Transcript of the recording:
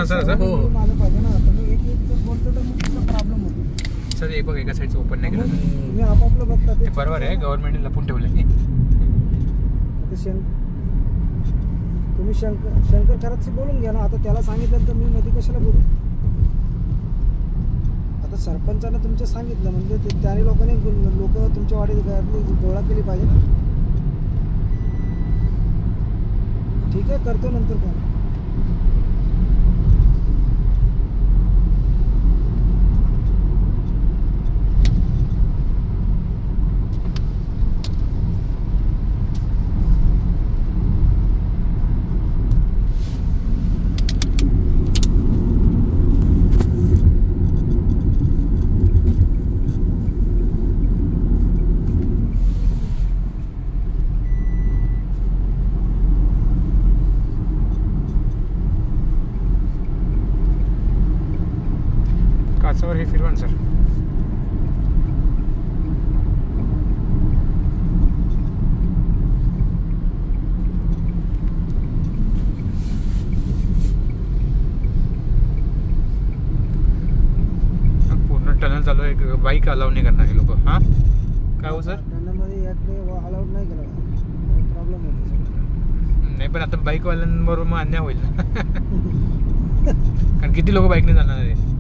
ना सर असं? हो आलं पाहिजे ना. तुम्ही एक जर बोलतो तर मग तुमचा प्रॉब्लेम होतो सर. एक बघ एका साईडचं ओपन नाही केलं तुम्ही आपापलं बघता ते बरोबर आहे. गव्हर्नमेंटने लपून ठेवलंय. तुम्ही शंकर खरातशी बोलून घ्या ना. आता त्याला सांगितलं तर मी मध्ये कशाला बोलू. आता सरपंचानं तुमचं सांगितलं म्हणजे त्याने लोकांनी लोक तुमच्या वाडीत गोळा केली पाहिजे ना. ठीक आहे करतो नंतर काय. काचावर हे फिरवा सर. पूर्ण टनल चालू आहे. बाईक अलाउ नाही करणार हे लोक. हां काय हो सर? टनलमध्ये अलाउड नाही केलं. प्रॉब्लेम होतो. नाही पण आता बाईकवाल्यांबरोबर मग अन्याय होईल ना. कारण किती लोक बाईकने जाणार आहे.